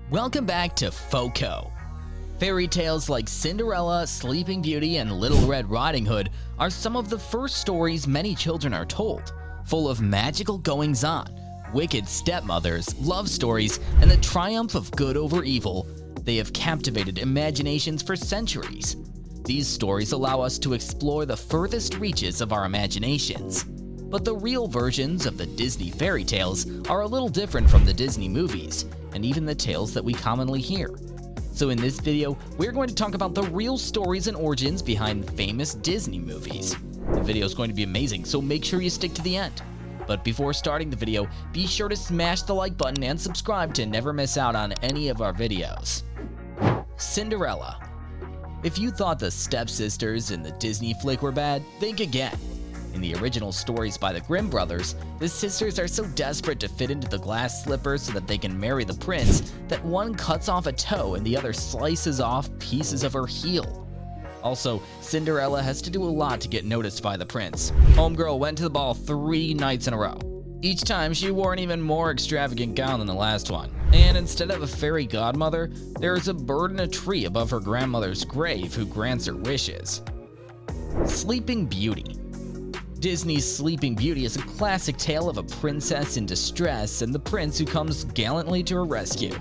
Welcome back to Foeko. Fairy tales like Cinderella, Sleeping Beauty, and Little Red Riding Hood are some of the first stories many children are told, full of magical goings-on, wicked stepmothers, love stories, and the triumph of good over evil. They have captivated imaginations for centuries. These stories allow us to explore the furthest reaches of our imaginations. But the real versions of the Disney fairy tales are a little different from the Disney movies, and even the tales that we commonly hear. So in this video, we're going to talk about the real stories and origins behind the famous Disney movies. The video is going to be amazing, so make sure you stick to the end. But before starting the video, be sure to smash the like button and subscribe to never miss out on any of our videos. Cinderella. If you thought the stepsisters in the Disney flick were bad, think again. In the original stories by the Grimm brothers, the sisters are so desperate to fit into the glass slipper so that they can marry the prince that one cuts off a toe and the other slices off pieces of her heel. Also, Cinderella has to do a lot to get noticed by the prince. Homegirl went to the ball 3 nights in a row. Each time she wore an even more extravagant gown than the last one. And instead of a fairy godmother, there is a bird in a tree above her grandmother's grave who grants her wishes. Sleeping Beauty. Disney's Sleeping Beauty is a classic tale of a princess in distress and the prince who comes gallantly to her rescue.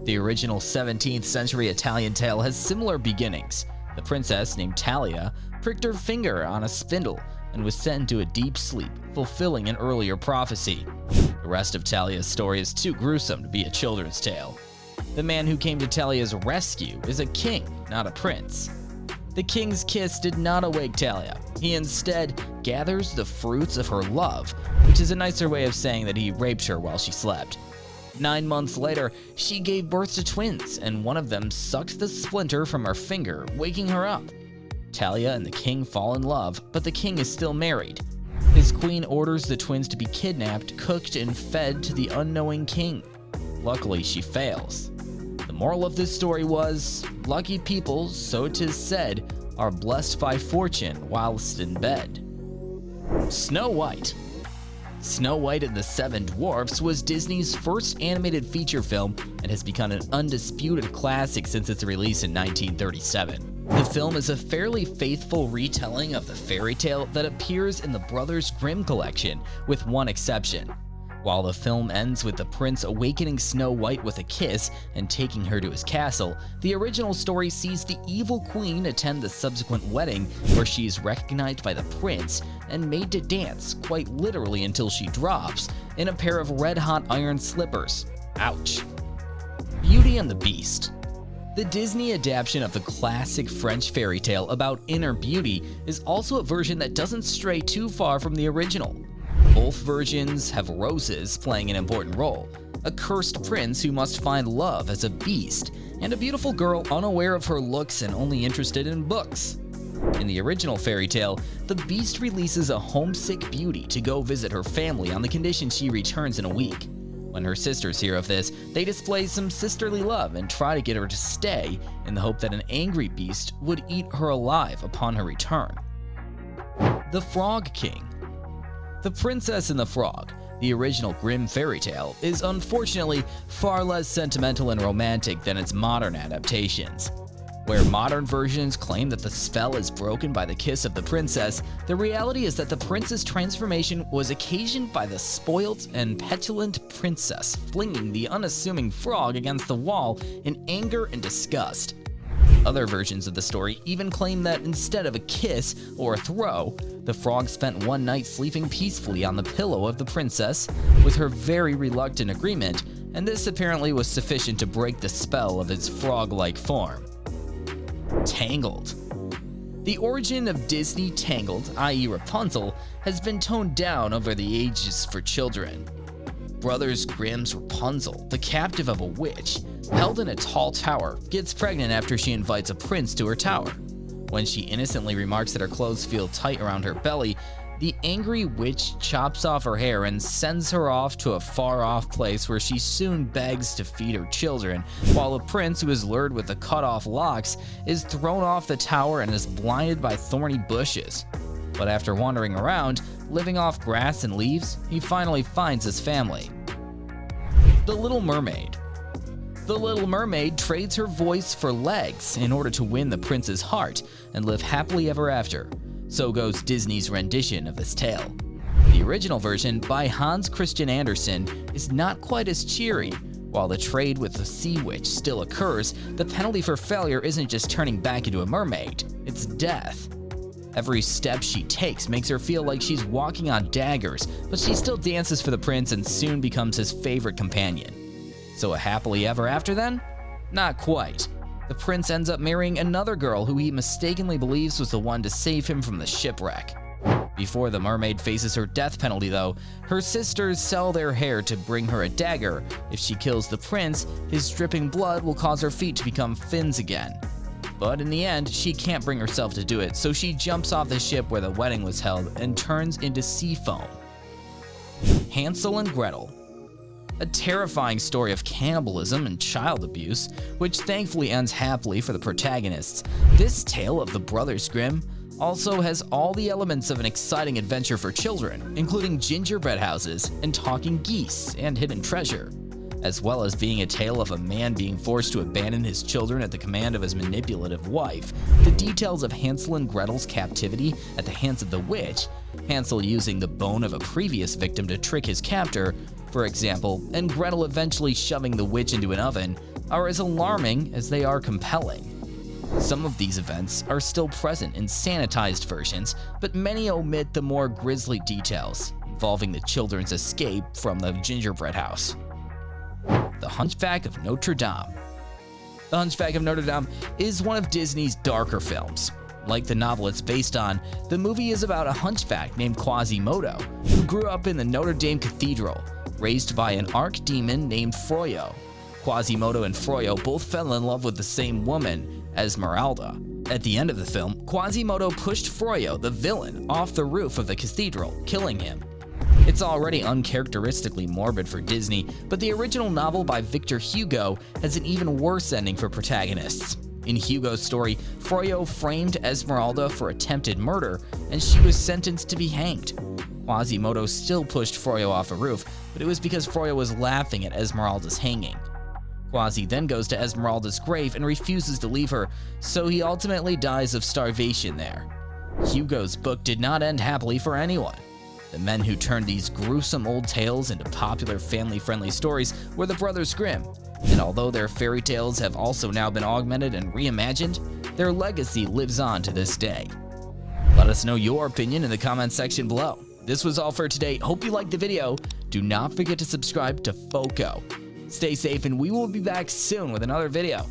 The original 17th century Italian tale has similar beginnings. The princess, named Talia, pricked her finger on a spindle and was sent into a deep sleep, fulfilling an earlier prophecy. The rest of Talia's story is too gruesome to be a children's tale. The man who came to Talia's rescue is a king, not a prince. The king's kiss did not awake Talia. He instead gathers the fruits of her love, which is a nicer way of saying that he raped her while she slept. 9 months later, she gave birth to twins, and one of them sucked the splinter from her finger, waking her up. Talia and the king fall in love, but the king is still married. His queen orders the twins to be kidnapped, cooked, and fed to the unknowing king. Luckily, she fails. The moral of this story was, lucky people, so 'tis said, are blessed by fortune whilst in bed. Snow White. Snow White and the Seven Dwarfs was Disney's first animated feature film and has become an undisputed classic since its release in 1937. The film is a fairly faithful retelling of the fairy tale that appears in the Brothers Grimm collection, with one exception. While the film ends with the prince awakening Snow White with a kiss and taking her to his castle, the original story sees the evil queen attend the subsequent wedding where she is recognized by the prince and made to dance, quite literally until she drops, in a pair of red-hot iron slippers. Ouch. Beauty and the Beast. The Disney adaptation of the classic French fairy tale about inner beauty is also a version that doesn't stray too far from the original. Both versions have roses playing an important role, a cursed prince who must find love as a beast, and a beautiful girl unaware of her looks and only interested in books. In the original fairy tale, the beast releases a homesick beauty to go visit her family on the condition she returns in a week. When her sisters hear of this, they display some sisterly love and try to get her to stay in the hope that an angry beast would eat her alive upon her return. The Frog King. The Princess and the Frog, the original Grimm fairy tale, is unfortunately far less sentimental and romantic than its modern adaptations. Where modern versions claim that the spell is broken by the kiss of the princess, the reality is that the prince's transformation was occasioned by the spoilt and petulant princess flinging the unassuming frog against the wall in anger and disgust. Other versions of the story even claim that instead of a kiss or a throw, the frog spent one night sleeping peacefully on the pillow of the princess with her very reluctant agreement, and this apparently was sufficient to break the spell of its frog-like form. Tangled. The origin of Disney Tangled, i.e. Rapunzel, has been toned down over the ages for children. Brothers Grimm's Rapunzel, the captive of a witch, held in a tall tower, gets pregnant after she invites a prince to her tower. When she innocently remarks that her clothes feel tight around her belly, the angry witch chops off her hair and sends her off to a far-off place where she soon begs to feed her children, while the prince, who is lured with the cut-off locks, is thrown off the tower and is blinded by thorny bushes. But after wandering around, living off grass and leaves, he finally finds his family. The Little Mermaid. The Little Mermaid trades her voice for legs in order to win the prince's heart and live happily ever after. So goes Disney's rendition of this tale. The original version, by Hans Christian Andersen, is not quite as cheery. While the trade with the sea witch still occurs, the penalty for failure isn't just turning back into a mermaid, it's death. Every step she takes makes her feel like she's walking on daggers, but she still dances for the prince and soon becomes his favorite companion. So a happily ever after then? Not quite. The prince ends up marrying another girl who he mistakenly believes was the one to save him from the shipwreck. Before the mermaid faces her death penalty though, her sisters sell their hair to bring her a dagger. If she kills the prince, his dripping blood will cause her feet to become fins again. But in the end, she can't bring herself to do it, so she jumps off the ship where the wedding was held and turns into sea foam. Hansel and Gretel. A terrifying story of cannibalism and child abuse, which thankfully ends happily for the protagonists. This tale of the Brothers Grimm also has all the elements of an exciting adventure for children, including gingerbread houses and talking geese and hidden treasure. As well as being a tale of a man being forced to abandon his children at the command of his manipulative wife, the details of Hansel and Gretel's captivity at the hands of the witch, Hansel using the bone of a previous victim to trick his captor, for example, and Gretel eventually shoving the witch into an oven, are as alarming as they are compelling. Some of these events are still present in sanitized versions, but many omit the more grisly details involving the children's escape from the gingerbread house. The Hunchback of Notre Dame. The Hunchback of Notre Dame is one of Disney's darker films. Like the novel it's based on, the movie is about a hunchback named Quasimodo, who grew up in the Notre Dame Cathedral, raised by an archdemon named Froyo. Quasimodo and Froyo both fell in love with the same woman, Esmeralda. At the end of the film, Quasimodo pushed Froyo, the villain, off the roof of the cathedral, killing him. It's already uncharacteristically morbid for Disney, but the original novel by Victor Hugo has an even worse ending for protagonists. In Hugo's story, Froyo framed Esmeralda for attempted murder, and she was sentenced to be hanged. Quasimodo still pushed Froyo off a roof, but it was because Froyo was laughing at Esmeralda's hanging. Quasi then goes to Esmeralda's grave and refuses to leave her, so he ultimately dies of starvation there. Hugo's book did not end happily for anyone. The men who turned these gruesome old tales into popular family-friendly stories were the Brothers Grimm, and although their fairy tales have also now been augmented and reimagined, their legacy lives on to this day. Let us know your opinion in the comments section below. This was all for today. Hope you liked the video. Do not forget to subscribe to Foeko. Stay safe and we will be back soon with another video.